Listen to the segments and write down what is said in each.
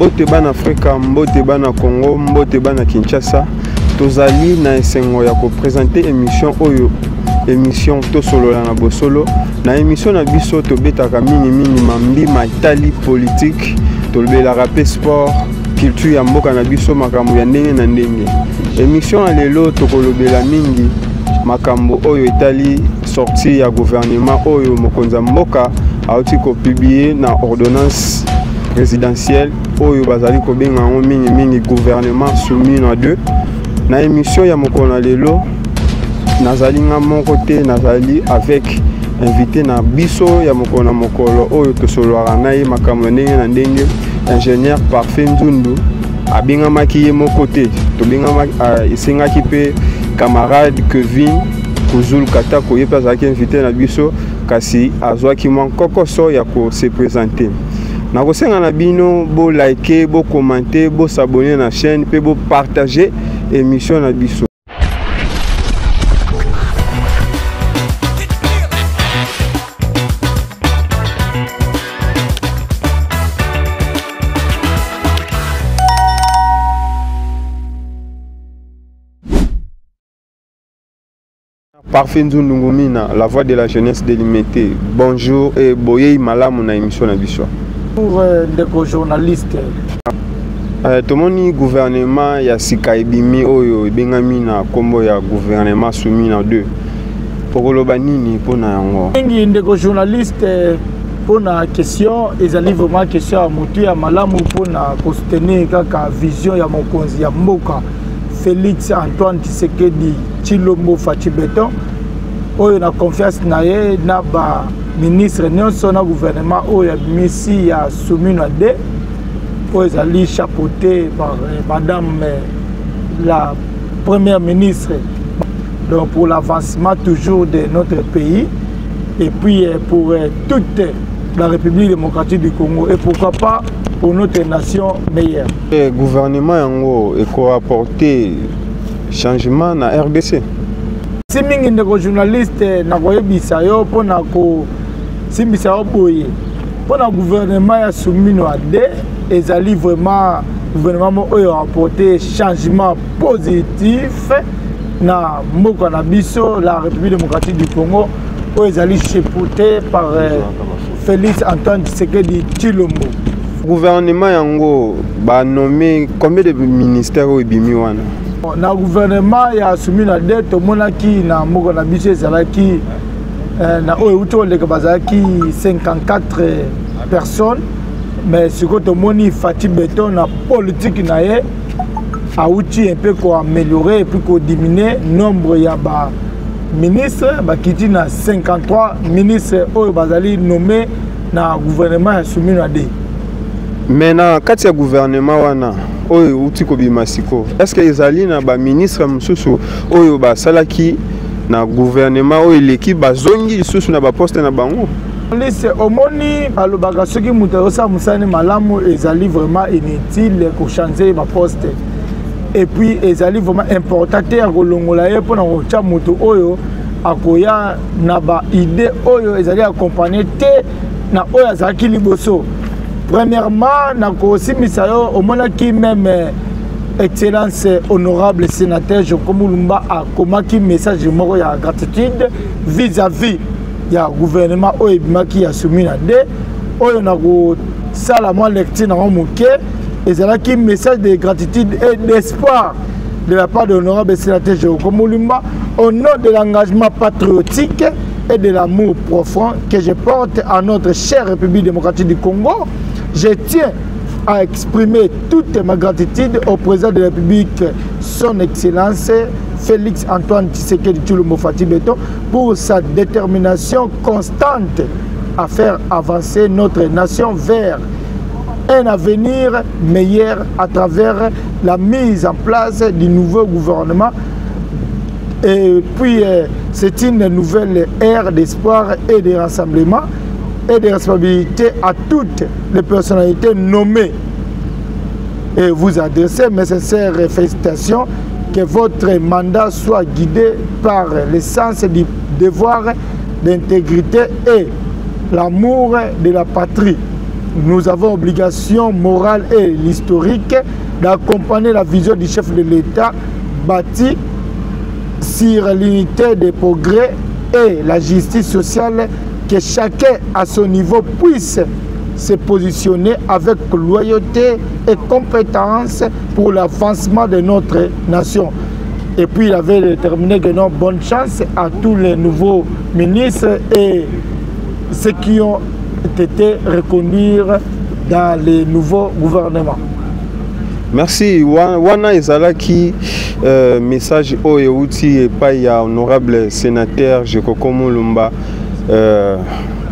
Mbote bana Afrika, mbote bana Congo, mbote bana Kinshasa. Tozali na esengo ya ko présenter émission oyo. Émission to solo na bosolo. Na émission na biso to betaka mingi mambi matali politique. To bela rapé sport, culture ya mboka na biso makambo ya ndenge na ndenge. Émission à lelo to kolobela mingi makambo oyo etali sortie ya gouvernement oyo mokonza mboka auti ko publier na ordonnance présidentielle oyo bazali ko benga mingi gouvernement soumis na deux. Na émission ya mokona lelo nazali nga mon côté nazali avec invité na biso ya mokona mokolo oyo to solo aranaye makambo ndenge na ndenge ingénieur Parfait Nzundu abinga makiye mon côté to binga isinga kipe camarade Kevin Kuzul Katako yepa zaki invité na biso kasi azwaki mon kokoso ya ko se présenter. Na kosenga na bino bo liker, bo commenter, bo s'abonner na chaîne pe bo partager émission na biso. Parfait Nzundungumina, la voix de la jeunesse délimitée. Bonjour et boyei malamu na émission na biso. Pour des journalistes. Tomoni gouvernement ya sika ebimi oyo ebengami na kombo ya gouvernement soumis na deux. Pokoloba nini pona yango? Ngi ndeko journaliste pona question ezali vraiment question ya mutu ya malamu pona ko soutenir kaka vision ya mokonzi ya mboka Félix Antoine Tshisekedi Tshilombo Faci Beton oyo na confiance na ye na ba ministre nyonso na gouvernement oyo misi ya soumis na deux. Ezali chapeauté par madame la première ministre donc pour l'avancement toujours de notre pays et puis pour toute la République démocratique du Congo et pourquoi pas pour notre nation meilleure. Le gouvernement yango eko apporter changement na RDC. Si mingi ndeko journaliste na koyebisa yo pona ko simbisa yo boye pona gouvernement ya soumis na deux ezali vraiment gouvernement oyo apporté changement positif na mboka na biso la République démocratique du Congo oyo ezali chapeauté par Félix Antoine Tshisekedi Tshilombo. Gouvernement yango ba nommé combien de ministères au ebimi wana? Na gouvernement ya soumis na deux tomonaki na mboka na biso ezalaki na oyo utoleka bazalaki 54 personnes. Mais ce que tout le monde Faci Beton la politique nae a outil un peu pour améliorer et puis pour diminuer le nombre de ministres qui na 53 ministres au bazali nommés dans le gouvernement soumis à des. Mais na kati ya gouvernement wana oyo outil ko bimasiko. Est-ce que ezali na ba ministre mususu oyo ba salaki na gouvernement oyo l'équipe bazongi lisusu na ba poste na bango? Lise omoni balobaka soki mutu osa musani malamu ezali vraiment inutile ko changer ba poste et puis ezali vraiment important te akolongola ye pona kotia mutu oyo akoya na ba idée oyo ezali accompagner te na oyo azalaki liboso. Premièrement na kosimisa yo omonaki même excellence honorable sénateur Jokomu Lumba akomaki message moko ya gratitude vis-à-vis ya gouvernement oyo ebimaki ya soumis na deux oyo na kosala mwa lecture na moke ezalaki message de gratitude et d'espoir de la part de l'honorable sénateur Jokomu Lumba au nom de l'engagement patriotique et de l'amour profond que je porte à notre chère République démocratique du Congo. Je tiens à exprimer toute ma gratitude au président de la République, son Excellence Félix Antoine Tshisekedi Tshilombo Faci Beton pour sa détermination constante à faire avancer notre nation vers un avenir meilleur à travers la mise en place du nouveau gouvernement. Et puis, c'est une nouvelle ère d'espoir et de rassemblement et de responsabilité à toutes les personnalités nommées. Et vous adressez mes sincères félicitations, que votre mandat soit guidé par l'essence du devoir d'intégrité et l'amour de la patrie. nous avons obligation morale et l'historique d'accompagner la vision du chef de l'État bâtie sur l'unité des progrès et la justice sociale, que chacun à son niveau puisse se positionner avec loyauté et compétence pour l'avancement de notre nation. Et puis il avait déterminé que non, bonne chance à tous les nouveaux ministres et ceux qui ont été reconnus dans les nouveaux gouvernements. Merci. Wana ezalaki message oyo outi epai ya honorable sénateur Jekoko Mulumba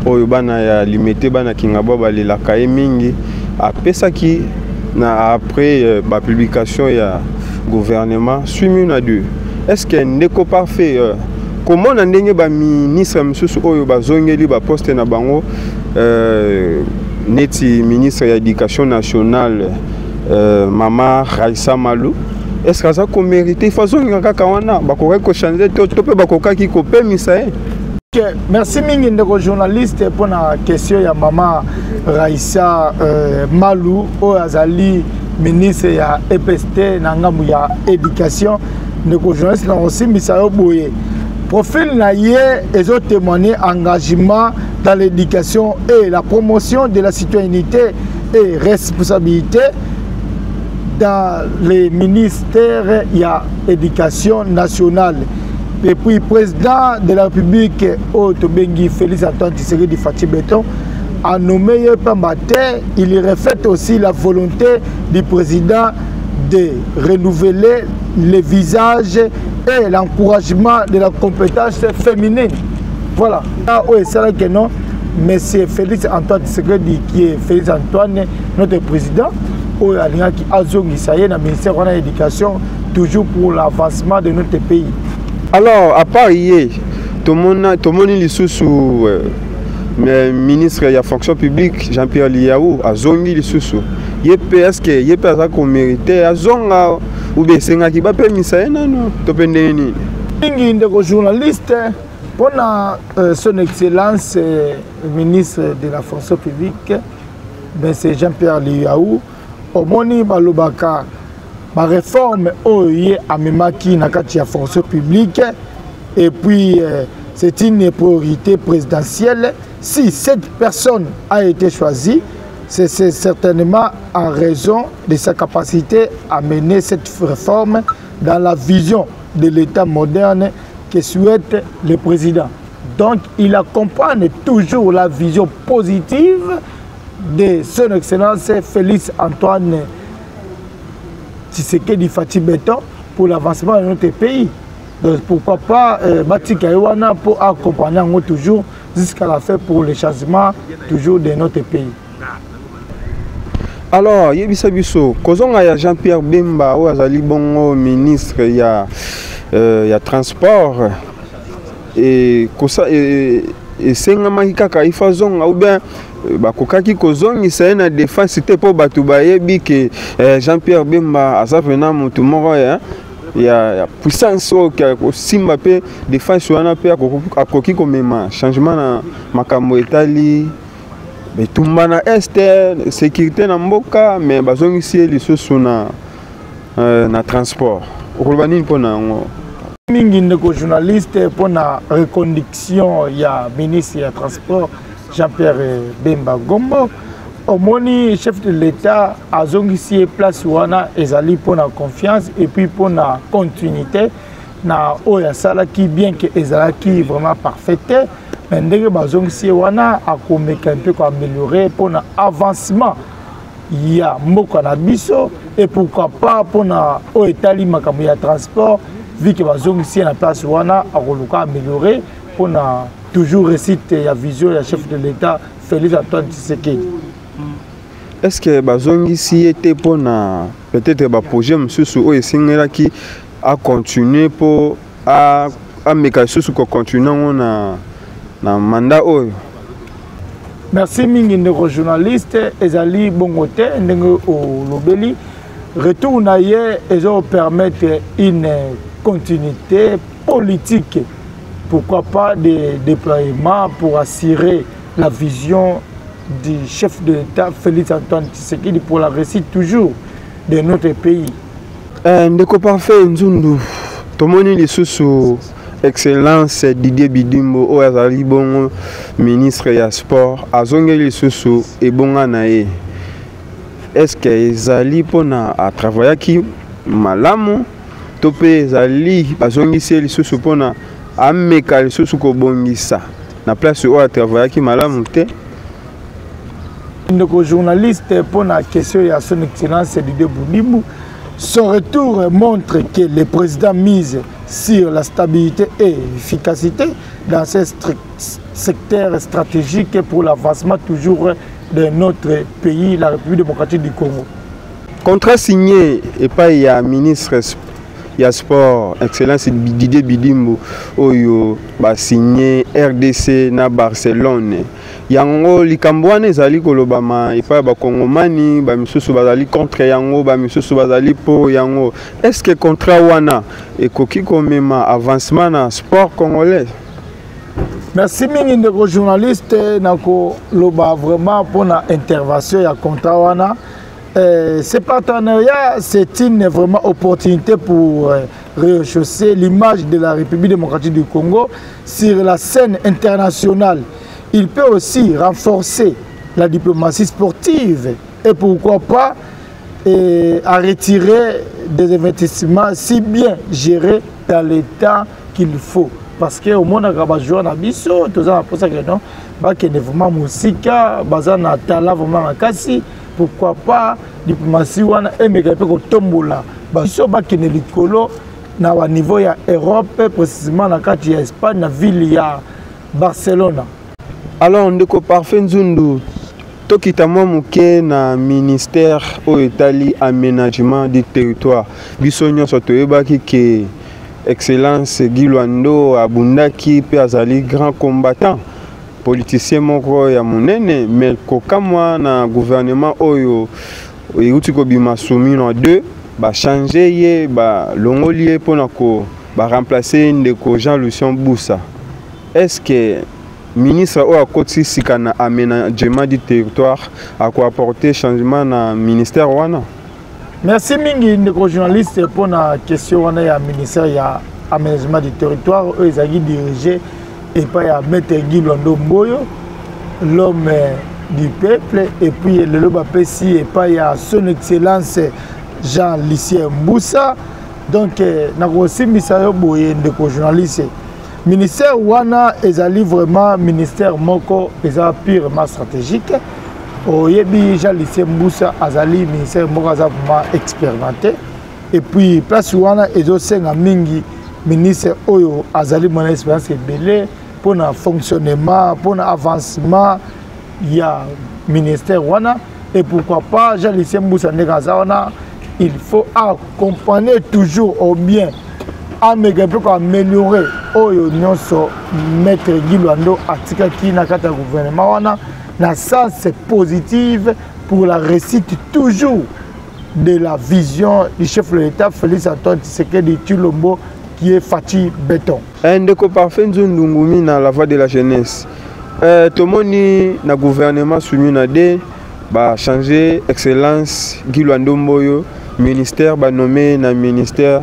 oyo bana ya limité bana kingaba balelaka ye mingi apesaki na après ba publication ya gouvernement suimi na deux. Est-ce que ndeko parfait comment na ndenge ba ministre msusu oyo bazongeli ba poste na bango neti ministre ya éducation nationale Mama Raissa Malou, est-ce que ça qu'on mérite façon kaka wana bakoka ko changer to pe bakoka ki ko permisa merci mingi ndeko journaliste pour la question ya Mama Raissa Malou o azali ministre ya EPST na ngambu ya éducation ndeko journaliste na aussi misayo boye profil na ye ezo témoigner engagement dans l'éducation et la promotion de la citoyenneté et responsabilité dans les ministères, il y a éducation nationale. Et puis, président de la République, Otobengi Félix Antoine Tshisekedi Fachi-Beton, a nommé Pambate. Il reflète aussi la volonté du président de renouveler les visages et l'encouragement de la compétence féminine. Voilà. Là où c'est là que non, mais c'est Félix Antoine Tshisekedi qui est Félix Antoine, notre président. Au ministère de l'Éducation, toujours pour l'avancement de notre pays. Alors, à part hier, tout le monde est sous ministre de la fonction publique, Jean-Pierre Liaou, a zongi les sous. Est-ce que il peut avoir mérité à zonga ou bien c'est un qui va permettre ça non? Topendeni. Des journalistes pour son excellence ministre de la fonction publique, ben c'est Jean-Pierre Liaou. Omoni balobaka ma réforme oye amemaki na kati ya fonction publique et puis c'est une priorité présidentielle. Si cette personne a été choisie, c'est certainement en raison de sa capacité à mener cette réforme dans la vision de l'État moderne que souhaite le président. Donc il accompagne toujours la vision positive de son excellence Félix Antoine Tshisekedi Fachi-Beton pour l'avancement de notre pays. Donc pourquoi pas Matika Ewana pour accompagner toujours jusqu'à la fin pour le changement toujours de notre pays. Alors, yebisa biso, kozonga ya Jean-Pierre Bemba ou azali bongo ministre ya transport et kosa et senga makaka ifazonga ou bien bakokaki kozongisa na défense c'était pour batu bayebi que Jean-Pierre Bemba azapena mutu moko ya puissance ko simba pe défense wana pe akoki komema changement na makambo etali betumba na este sécurité na mboka mais bazongisi lisusu na transport okoloba nini mpona yango mingi ndeko journaliste mpona reconduction ya ministre ya transport Jean-Pierre Bemba Gombo omoni chef de l'État azongisi place wana ezali mpona confiance et puis mpona continuité na oya salaki bien que ezalaki vraiment parfaite mais ndenge bazongisi wana akomeka un peu ko améliorer mpona avancement ya mboka na biso et pourquoi pas mpona oyo etali makambo ya transport vu que bazongisi na place wana akoluka améliorer mpona toujours récite la vision du chef de l'État Félix Antoine Tshisekedi. Est-ce que bazongisi était pour peut-être un projet monsieur ou qui a continué pour à mécanisme sous continuer na mandat oyo? Merci mingi ndeko journaliste ezali bongote ndenge o lobeli retour na ye ezo permettre une continuité politique. Pourquoi pas des déploiements pour assurer la vision du chef de l'État Félix Antoine Tshisekedi pour la réussite toujours de notre pays. Ndeko parfait Nzundu, tomoni lisusu Excellence Didier Bidimbo o azali bongo ministre ya sport azonge lisusu ebonga na ye. Est-ce que ezali pona a travailler ki malamu to pe ezali bazongisi lisusu pona ameka lisusu ko bongisa na place o a travailler ki malamu te? Ndeko journaliste pour la question de son excellence Didier Bidimbo, son retour montre que le président mise sur la stabilité et l'efficacité dans ce secteur stratégique pour l'avancement toujours de notre pays, la République démocratique du Congo. Contrat signé et pas il y a ministre ya sport excellence Didier Bidimbo oyo ba signé RDC na Barcelone. Yango likambo wana ezali kolobama epai ba kongomani ba misusu bazali contre yango ba misusu bazali po yango. Est-ce que contrat wana ekoki komema avancement na sport congolais? Merci mingi ndeko journaliste nako loba vraiment pour la intervention ya contrat wana. Ce partenariat, c'est une vraiment opportunité pour rehausser l'image de la République démocratique du Congo sur la scène internationale. Il peut aussi renforcer la diplomatie sportive et pourquoi pas à retirer des investissements si bien gérés dans le temps qu'il faut. Parce que au monde a joué à Bisso, tout ça pour ça que non, bah que vraiment musique, bazana talent vraiment kasi. Pourquoi pas diplomatie wana emeka pe ko tombola baso ba kene likolo na wa niveau ya Europe précisément na kati ya Espagne na ville ya Barcelona. Alors ndeko parfait Nzundu tokita mwa muke na ministère au Italie aménagement du territoire biso nyonso toyebaki ke excellence Guy Lwando abundaki pe azali grand combattant politicien moko ya monene mais kokamwa na gouvernement oyo euti ko bima soumino 2 ba changer ye ba longolier pona ko ba remplacer ndeko Jean-Lucien Boussa. Est-ce que ministre oyo akoti sika na aménagement du territoire a ko apporter changement na ministère wana? Merci mingi ndeko journaliste pour la question wana ya ministère ya aménagement du territoire oyo ezaki dirigé et pas à mettre Guy Lwando Mboyo, l'homme du peuple, et puis le loba Pessi et pas à son excellence Jean-Lucien Boussa. Donc, nous avons aussi mis ça de journaliste. Ministère Wana est vraiment ministère moko est purement stratégique. Oyebi Jean-Lucien Boussa azali ministère moko vraiment expérimenté. Et puis place Wana est aussi un mingi ministre Oyo azali mon expérience belé pour le fonctionnement, pour l'avancement, il y a ministère wana et pourquoi pas Jean-Lucien Boussa Negazawana, il faut accompagner toujours au bien, améliorer Oyo nyonso maître Guy Lwando atikaki na kata gouvernement wana na sens positive pour la réussite toujours de la vision du chef de l'État Félix Antoine Tshisekedi Tshilombo qui est Fati Béton. Ndeko parfait Nzundungumi na la voix de la jeunesse. Tomoni na gouvernement Soumina D ba changer excellence Guy Lwando Mboyo ministère ba nommé na ministère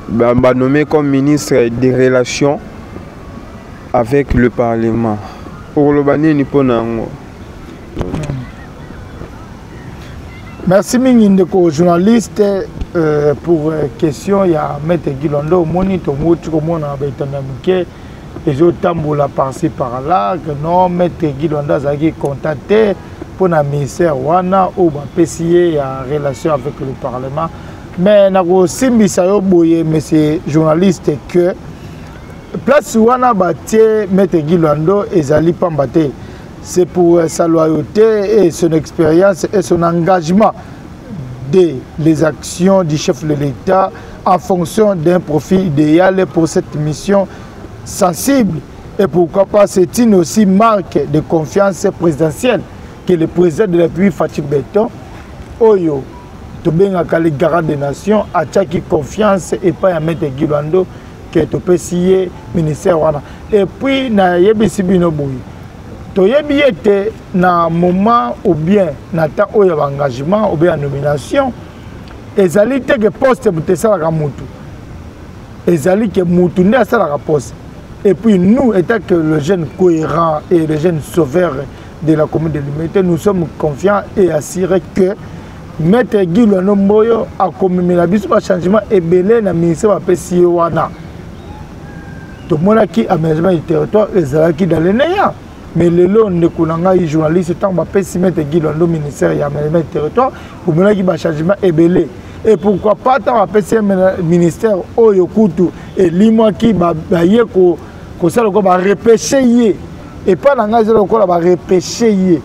ba nommé comme ministre des relations avec le parlement. Pour le bani ni ponango. Merci mingi ndeko journaliste pour question ya maître Guy Lwando moni to moti ko mona betana muke ezo tambola par-ci par-là que non maître Guy Lwando azaki contacté pour na ministère wana ou ba PCA ya relation avec le parlement mais nako simbisa yo boye monsieur journaliste que place wana batie maître Guy Lwando ezali pambate. C'est pour sa loyauté et son expérience et son engagement des actions du chef de l'État en fonction d'un profil idéal pour cette mission sensible. Et pourquoi pas, c'est une aussi marque de confiance présidentielle que le président de la République Fati Béton, Oyo, Tobenga le garant des nations, a tchaki confiance et pas à mettre Guy Lwando qui est au PCA ministère. Et puis, na yebisi bino boui. toyebi ete na moment ou bien na temps oyo engagement ou bien nomination ezali te que poste mutesalaka mutu ezali que mutu nde asalaka poste. Et puis nous, étant que le jeune cohérent et le jeune sauveur de la commune de Limete, nous sommes confiants et assurés que Maître Guy Luando Mboyo a commémoré un changement et belé dans le ministère de Siwana. Tout le monde qui aménagement du territoire est qui dans les néants. Mais le long de Kounanga, les journalistes, tant que Maître Guy Luando ministère et aménagement du territoire, pour le qui changement est belé. Et pourquoi pas tant que ministère Oyokutu et Limo qui va ça va repêcher et pas dans la zone va repêcher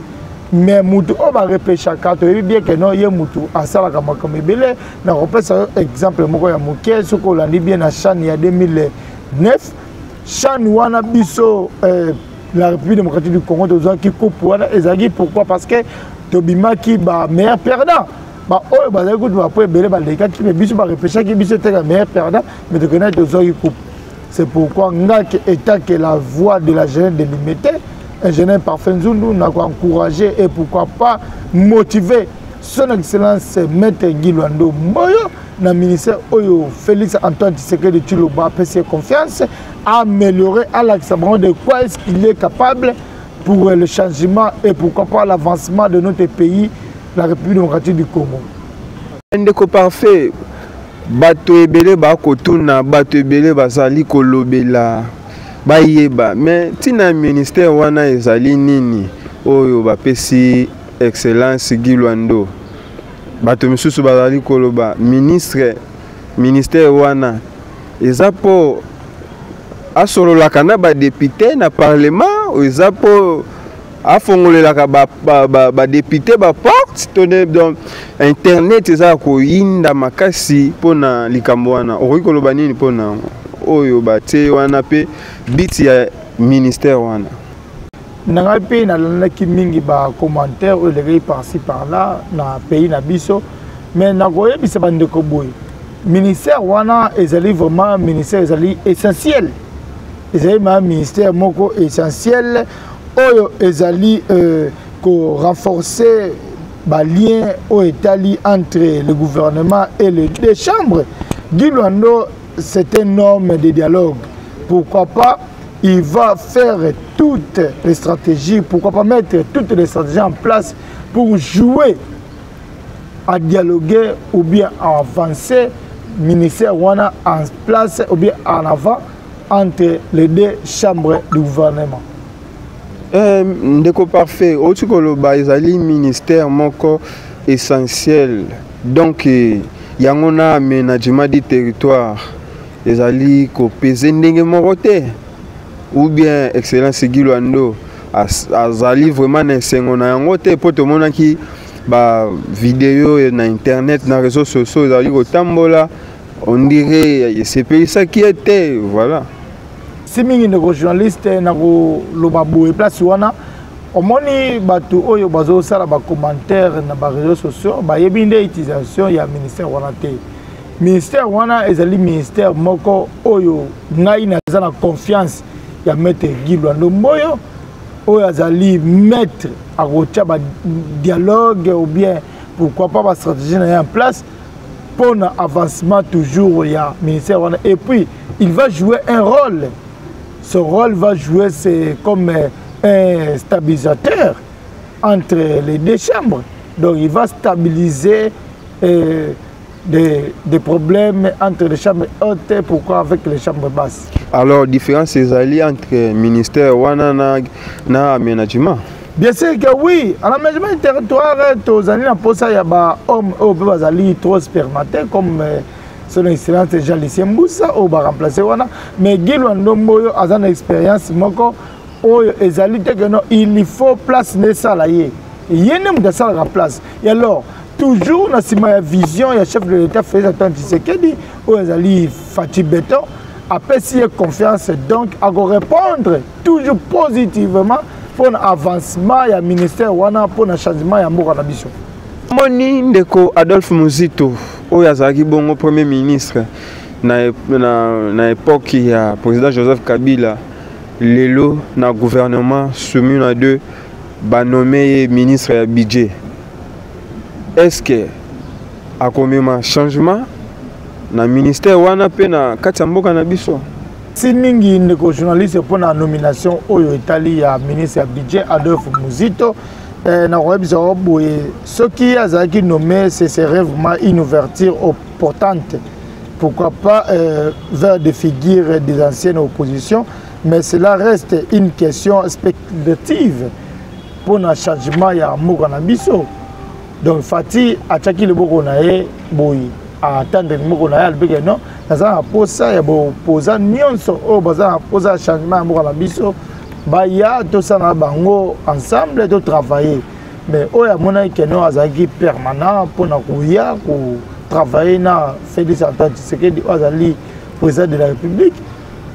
mais mutu on va repêcher quand tu bien que non yé mutu à ça la comme belé na repêche exemple moko ya moké ce qu'on a dit bien à Chan il y a 2009 Chan wana biso la République démocratique du Congo de qui coupe wana ezagi pourquoi parce que tobima qui ba meilleur perdant ba oh ba écoute ba pour belé ba les gars qui biso ba repêcher qui biso te meilleur perdant mais de connaître aux qui coupe. C'est pourquoi Ngak étant que la voix de la jeunesse de Limete, un jeune parfait nous n'a encouragé et pourquoi pas motiver son excellence Maître Guy Luando Mboyo, dans le ministère Oyo Félix Antoine Tshisekedi Tshilombo a fait confiance à améliorer à l'accès de quoi est-ce qu'il est capable pour le changement et pourquoi pas l'avancement de notre pays, la République démocratique du Congo. Un déco parfait. Bato ebele ba kotuna bato ebele bazali kolobela bayeba mais tina ministère wana ezali nini oyo bapesi excellence Guy Luando bato misusu bazali koloba ministère wana ezapo asololaka na ba député na parlement ezapo afongolelaka ba député ba porte tonne donc internet eza ko yinda makasi pona likambo wana okoki koloba nini pona oyo batie wana pe biti ya ministère wana nanga pe na lanaki mingi ba commentaire ou les par-ci par-là na pays na biso mais na koyebisa bandeko boy ministère wana ezali vraiment ministère ezali essentiel ezali ma ministère moko essentiel oyo ezali ko renforcer ba lien au étali entre le gouvernement et les deux chambres. Guy Luando c'est un homme de dialogue. Pourquoi pas il va faire toutes les stratégies, pourquoi pas mettre toutes les stratégies en place pour jouer à dialoguer ou bien à avancer ministère wana en place ou bien en avant entre les deux chambres du gouvernement. Ndeko parfait autre koloba ezali ministère moko essentiel donc yango na aménagement du territoire ezali ko peser ndenge moko te ou bien excellence Guy Luando azali vraiment na sengo na yango te po to monaki ba vidéo na internet na réseaux sociaux ezali ko tambola on dirait c'est ça qui était voilà. Si mingi de journalistes na ko loba boye place wana omoni batu oyo bazo sala ba commentaire na ba réseaux sociaux ba yebi nde utilisation ya ministère wana te ministère wana ezali ministère moko oyo ngai na za na confiance ya Maître Guy Luando Mboyo oyo azali maître a kotia ba dialogue ou bien pourquoi pas ba stratégie en place pour un avancement toujours ya ministère wana et puis il va jouer un rôle. Ce rôle va jouer, c'est comme un stabilisateur entre les deux chambres. Donc il va stabiliser des problèmes entre les chambres hautes, pourquoi avec les chambres basses. Alors, différence c'est alliés entre ministère wana na aménagement. Bien sûr que oui, à l'aménagement du territoire, tous années pour ça il y a des hommes qui sont trop spermatés comme son excellence Jean-Lucien Mboussa ou va remplacer wana mais Guy Luando Mboyo a une expérience moko oyo ezali te que non il faut place ne salarié yene mu ça la place et alors toujours na sima ya vision ya chef de l'état Félix Antoine Tshisekedi oyo ezali Fati Beton après si confiance donc à répondre toujours positivement pour l'avancement ya ministère wana pour le changement ya mboka na biso. Moni ndeko Adolphe Muzito oyo azalaki bongo premier ministre na époque ya président Joseph Kabila lelo na gouvernement soumis na deux ba nommé ministre ya budget. Est-ce que a combien changement na ministère wana pe na kati ya mboka na biso? Si mingi ndeko journaliste pour la nomination oyo Italie ya ministre ya budget Adolphe Muzito na webisa boye ce qui a qui nommé ce serait vraiment une ouverture importante, pourquoi pas vers des figures des anciennes oppositions, mais cela reste une question speculative pour un changement ya mboka na biso. Donc Fati a tchaki le boko na ye boye à attendre le moko na ye albeke non naza posa ya bo posa nyonso o baza posa changement moko na biso ba ya to sana bango ensemble to travailler, mais o ya mona ke no azaki permanent pour na kuya ko travailler na Félix Antoine Tshisekedi azali président de la République.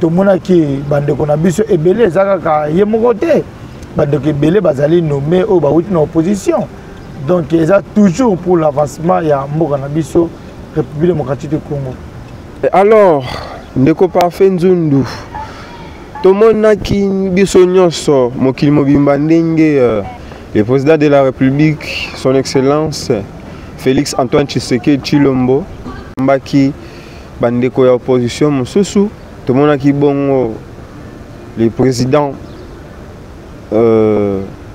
To mona ki bande ko na biso ebele zaka ka ye moko te bande ko ebele bazali nommé o ba wuti na opposition. Donc ils ont toujours pour l'avancement il y a Mokanabiso République démocratique du Congo. Alors ndeko parfait nzundu tomona ki biso nyonso mokili mobimba ndenge le président de la République son excellence Félix Antoine Tshisekedi Tshilombo mbaki bandeko ya opposition mosusu tomona ki bongo le président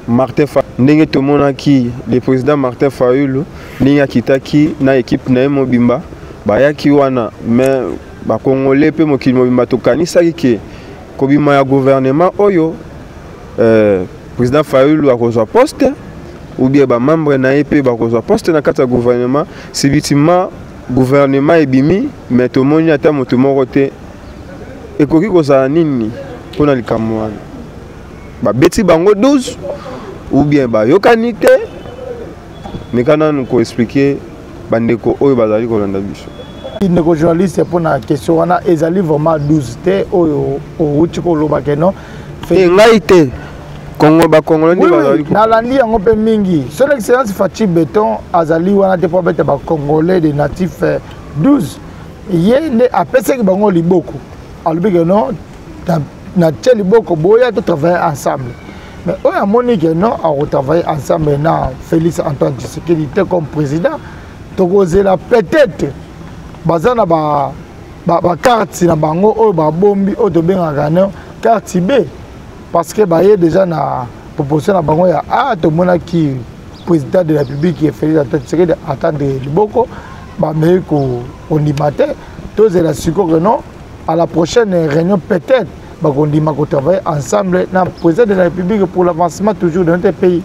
Martin Fayulu ndenge tomona ki le président Martin Fayulu ndenge akitaki na équipe na mobimba bayaki wana mais ba congolais pe mokili mobimba tokanisaki ke kobima ya gouvernement oyo président Fayulu akozwa poste ou bien ba membre na EP bakozwa poste na kati ya gouvernement sibitima gouvernement ebimi mais tomoni ata moto moko te ekoki kozala nini pona likambo wana ba beti bango 12 ou bien ba yokani te mais kana nous expliquer bandeko oyo bazali kolanda biso ndeko journaliste pour na question wana ezali vraiment 12 te oyo outi ko loba keno ngai te Congo ba Congo ndi bazali na landi yango pe mingi son excellence Fachi Beton azali wana te pour bete ba congolais des natifs 12 yende apese ki bango liboko alobi keno na tcheli boko boya to travailler ensemble. Mais on a monique non à travailler ensemble na Félix Antoine Tshisekedi était comme président. Donc la peut-être bazana ba carte na bango o ba bombi o to benga gana carte B parce que ba y déjà na proposition na bango ya to mona ki président de la République qui est Félix Antoine Tshisekedi attendre liboko ba mais ko on y matin tous la siko que non à la prochaine réunion peut-être on dit qu'on travaille ensemble dans le président de la République pour l'avancement toujours de notre pays.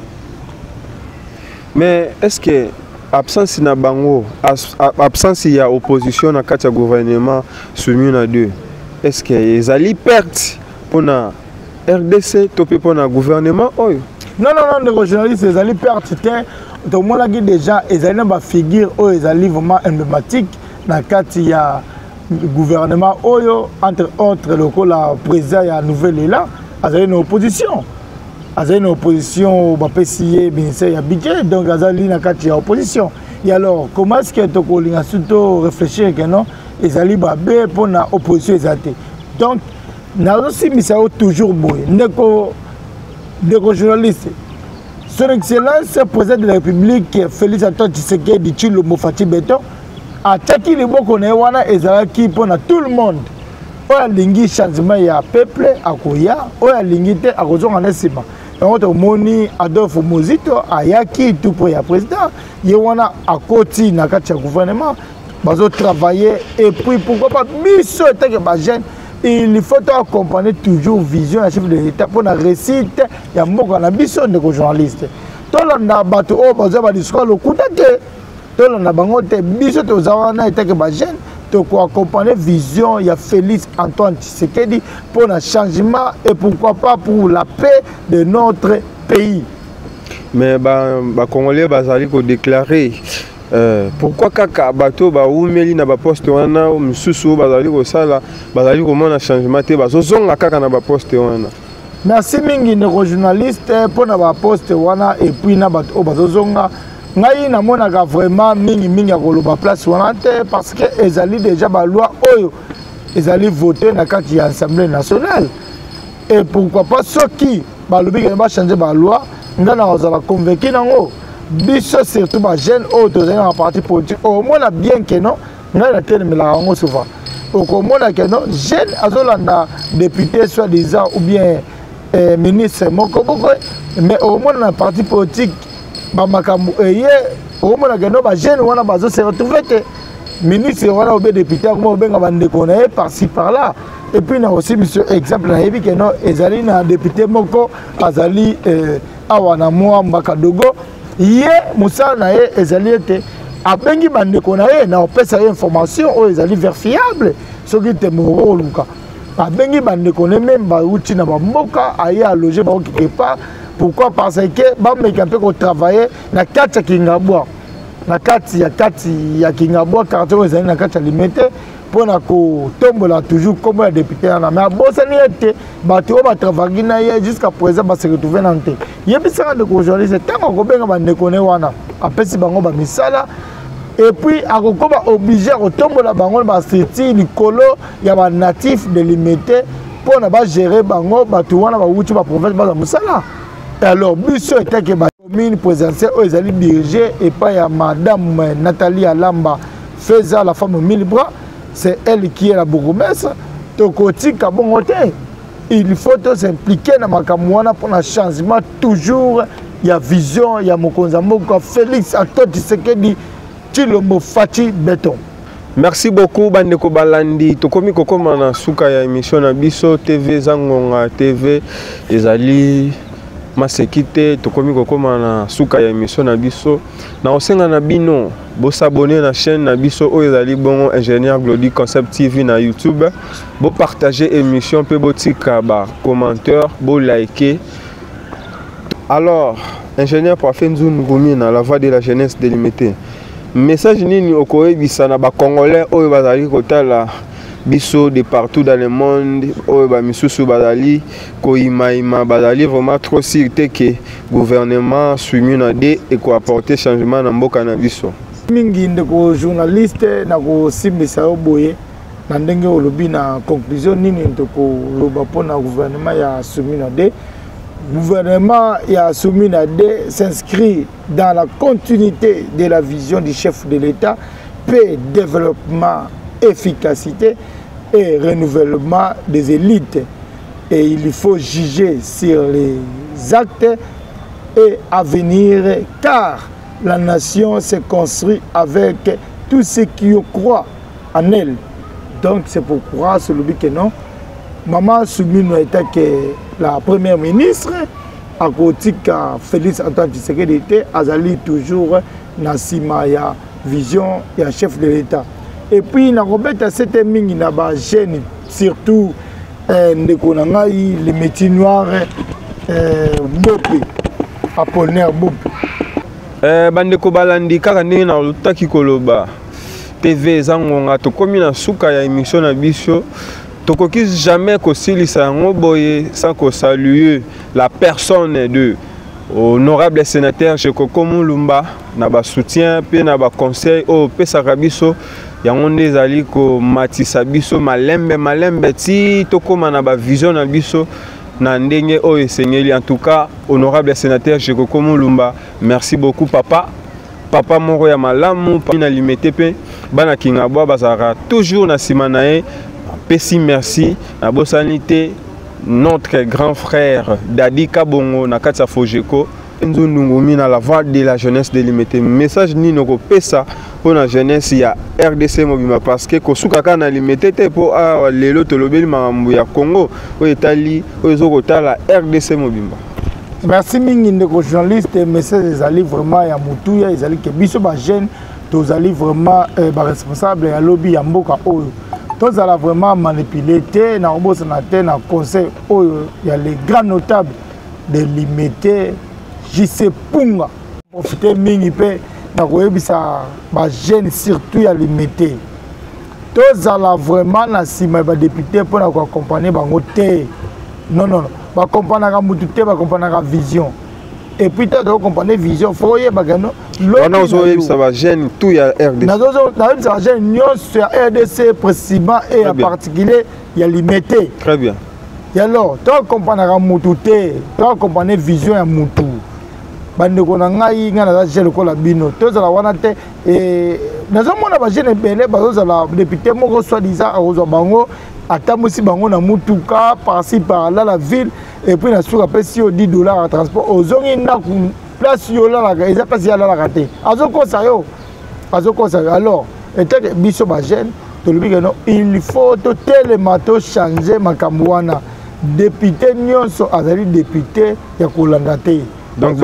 Mais est-ce que absence na bango absence il y a opposition dans le gouvernement soumis à deux, est-ce que les alliés perdent pour la RDC topé pour le gouvernement? Non, les journalistes, les alliés perdent. Tout le monde a dit déjà, les alliés ont figure, les alliés vraiment emblématiques dans le gouvernement oyo entre autres le président ya nouvelle là azali une opposition bapesiye ministère ya budget donc azali na kati ya opposition et alors comment est-ce que tokolinga surtout réfléchir que non ezali babe pour na opposition ezate donc nazosimisa toujours boye ndeko journaliste son excellence président de la République Félix Antoine Tshisekedi Tshilombo Fachi Beton ataki liboko na wana ezalaki pona tout le monde oya lingi changement ya peuple akoya oya lingi te akozonga na sima yango tomoni Adolphe Muzito ayaki tout pour ya président ye wana akoti na kati ya gouvernement bazo travailler et puis pourquoi pas biso etake ba jeune il faut accompagner toujours vision ya chef de l'État pour la réussite ya mboka na biso ndeko journaliste tolanda bato o bazo ba discours lokuta te tolanda bango te biso tozawana etake ba jeune to accompagner vision ya Félix Antoine Tshisekedi pour le changement et pourquoi pas pour la paix de notre pays. Mais ba Congolais bazali ko déclarer pourquoi kaka bato ba umeli na ba poste wana msusu bazali ko sala bazali ko mona changement te bazozonga kaka na ba poste wana. Merci mingi ndeko journaliste pour na ba poste wana et puis na bato bazozonga ngai na monaka vraiment mingi akoloba place wana te parce que ezali déjà ba loi oyo ezali voté na kati ya Assemblée nationale et pourquoi pas ceux qui balobi va changer la loi ngana ozala convaincu nango biso surtout ba jeune autres dans parti politique au moins bien que non ngana telemela ngo souvent au komona que non jeune azolanda député soit disant ou bien ministre moko mais au moins dans parti politique ba makambo eye au moins que non ba jeune wana bazo se retrouver te ministre wana obe député comme obenga bande connaît par-ci par-là et puis na aussi monsieur exemple na yebi que non ezali na député moko azali awana moi mbakadogo ye musala na ye ezali ete abengi bande connaît na opesa information o ezali verifiable soki te moko luka abengi bande connaît même ba uti na mboka aye a loger ba quelque part pourquoi parce que ba meka pe ko travailler na kati kingabwa na kati ya kingabwa quartier ezali na kati limité pour na ko tombola toujours comme un député na mais bosani ete bato ba travailler na ye jusqu'à présent ba se retrouver na nte yebisaka de journaliste tant ko benga bande connaît wana apesi bango ba misala et puis akokoba obligé ko tombola bango ba seti likolo ya ba natif de limité pour na ba gérer bango bato wana ba wuti ba province ba musala. Alors biso était que ba commune présidentielle aux alliés dirigés et pas ya madame Nathalie Alamba Feza la femme mille bras. C'est elle qui est la bourgmestre. Tokotika bon il faut s'impliquer dans makamwana pour un changement toujours. Il y a vision, il y a Mokonzamoko Félix Antoine Tshisekedi Tshilombo Fachi Béton. Merci beaucoup Bandeko Balandi. Tokomi kokoma na suka ya émission na biso TV Zangonga TV ezali masekite tokomi kokoma na suka ya émission na biso na osenga na bino bo s'abonner na chaîne na biso o ezali bongo ingénieur Glody Concept TV na YouTube bo partager émission pe botika ba commentaire bo liker. Alors ingénieur Parfenzu Ngumi na la voix de la jeunesse délimitée message nini okoyebisa na ba congolais o bazali kotala biso de partout dans le monde o ba misusu bazali ko imaima bazali vraiment trop sûreté que gouvernement suivi na de et ko apporter changement na mboka na biso mingi ndeko journaliste na ko simbisa oboye na ndenge olobi na conclusion nini ndeko loba pona gouvernement ya suivi na de gouvernement ya suivi na de s'inscrit dans la continuité de la vision du chef de l'État paix développement efficacité et renouvellement des élites. Et il faut juger sur les actes et à venir, car la nation se construit avec tous ceux qui croient en elle. Donc c'est pourquoi celui que non, Maman Soumino était que la première ministre, à côté de Félix Antoine Tshisekedi était, Azali toujours Nassima ya vision et chef de l'État. Et puis, na robeta c'était mingi na ba jeune surtout ndeko na ngai les métiers noirs Mbopi Apollinaire Mbopi bandeko balandi kaka ndenge na lutaki koloba TV Zangonga tokomi na suka ya émission na biso tokoki jamais kosilisa yango boye sans ko saluer la personne de honorable sénateur Chekoko Mulumba na ba soutien pe na ba conseil o pesaka biso yango nde ezali ko matisa biso malembe ti tokoma na ba vision na biso na ndenge oyo esengeli. En tout cas honorable sénateur Chekoko Mulumba, merci beaucoup papa moko ya malamu na limité pe bana kingabwa bazara toujours na sima na ye pesi merci na bosanité notre grand frère Dadi Kabongo na kati ya Fojeko Nzundungumi na la voix de la jeunesse délimitée. Message ni noko pesa pour la jeunesse ya RDC Mobimba parce que kosuka kana limité te po a lelo tolobeli makambo ya Congo o etali o ezokota la RDC Mobimba. Merci mingi ndeko journaliste message ezali vraiment ya mutuya ezali ke biso ba jeune tozali vraiment ba responsable ya lobby ya mboka oyo tozala vraiment manipulé te na obosa na te na conseil oyo ya les grands notables de limité JC Punga profiter mingi pe na koyebisa ba jeune surtout ya limité tozala vraiment na sima ba député pour na ko accompagner bango te non ba comprendre mutu te ba comprendre vision et puis tu dois comprendre vision faut y ba gano on a aussi ça va jeune tout ya RDC na ça jeune nyonso ya RDC précisément et en particulier ya limité très bien Et alors, tu comprends mutu te, tu comprends vision ya mutu. Bandeko na ngai nga na gel ko la bino. To za la wana te et nazomona ba jeune belé ba za la député moko soi-disant azo bango atamusi bango na mutuka par-ci par-là la ville et puis na suka pesi yo $10 à transport ozongi na place yo la ga eza pesi ya la raté. Azoko sa yo. Azoko sa alors et que biso ba jeune to lobi que non il faut to tellement to changer makambo wana. Député nyonso azali député ya kolanda te. Donc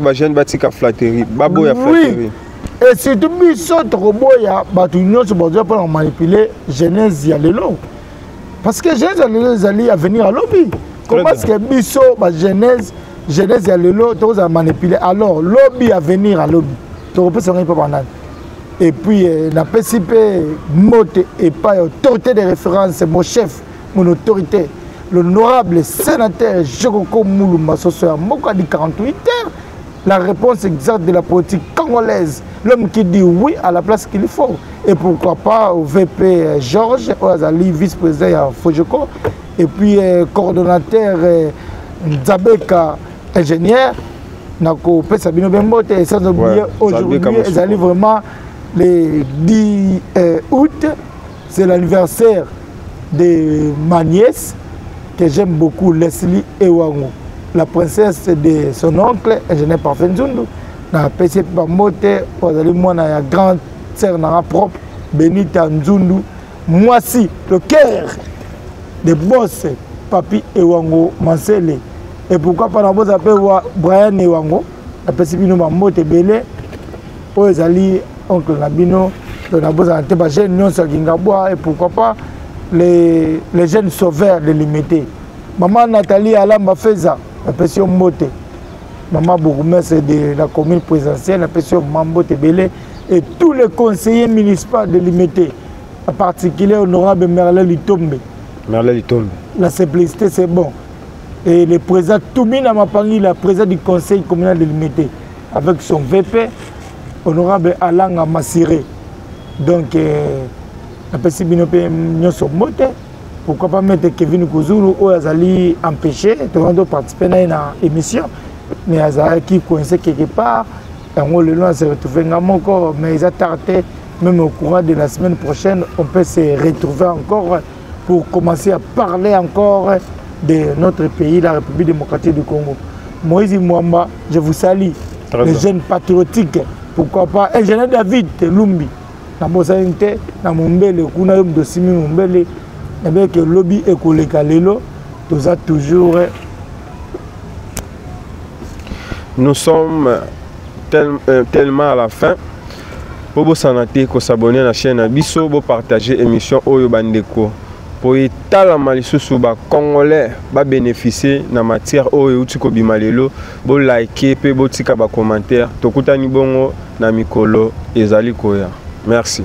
ma jeune batika flatterie, babo ya flatterie. Et surtout biso tokoboya batu nyonso bazo pour manipuler jeunesse ya lelo. Parce que jeunesse ya lelo ezali à venir à lobby. Comment est-ce que biso ba jeunesse ya lelo toza manipuler alors lobby à venir à lobby. Tokopesa ngai pa banane. Et puis na PCP mote et pas autorité de référence mon chef, mon autorité. L'honorable sénateur Jokoko Moulumba Sosoya Moka dit 48 heures. La réponse exacte de la politique congolaise. L'homme qui dit oui à la place qu'il faut. Et pourquoi pas au VP Georges Oazali, vice-président à Fojoko. Et puis coordonnateur Nzabeka, ingénieur. Nako Pesabino Bembote. Et sans oublier aujourd'hui, ils allaient vraiment le 10 août. C'est l'anniversaire de ma nièce, que j'aime beaucoup, Leslie Ewango, la princesse de son oncle, ingénieur Parfait Nzundu. Na PCP Bamote, moi, na grande sœur propre, Benita Nzundu. Moi aussi, le cœur de boss, Papi Ewango Mansele. Et pourquoi pas nous appeler Brian Ewango, la PCP Bamote Belé, Oezali, oncle Nabino, le Naboza Antebaché, Nyon Sagingabwa, et pourquoi pas les jeunes sauveurs de l'imité. Maman Nathalie Alamba Feza, la pression Mote. Maman bourgmestre de la commune présidentielle, la pression Mambote Belé. Et tous les conseillers municipaux de l'imité. En particulier honorable Merle Litombe. Merle Litombe. La simplicité, c'est bon. Et le président Toumina Mapangi, le président du conseil communal de l'imité. Avec son VP, honorable Alanga Massiré. Donc, pourquoi pas mettre Kevin Kouzulu ou Azali empêché de participer à une émission, mais Azali qui coincé quelque part, et on le se retrouver encore, mais ils ont tardé, même au courant de la semaine prochaine, on peut se retrouver encore pour commencer à parler encore de notre pays, la République démocratique du Congo. Moïse Mwamba, je vous salue, les jeunes patriotiques, pourquoi pas, ingénieur David Lumbi. Na Bosainte, na Mumbele, kuna yom dosimi Mumbele, avec le lobby écoleka lelo, tout ça toujours. Nous sommes tellement à la fin. Pour vous s'abonner à la chaîne Abisso, pour partager l'émission Oyo Bandeko. Pour étaler la malisusu ba Congolais, ba bénéficier na matière Oyo Utiko Bimalelo, pour liker, pour tika ba commentaire. Tokutani bongo na mikolo ezali koya. Merci.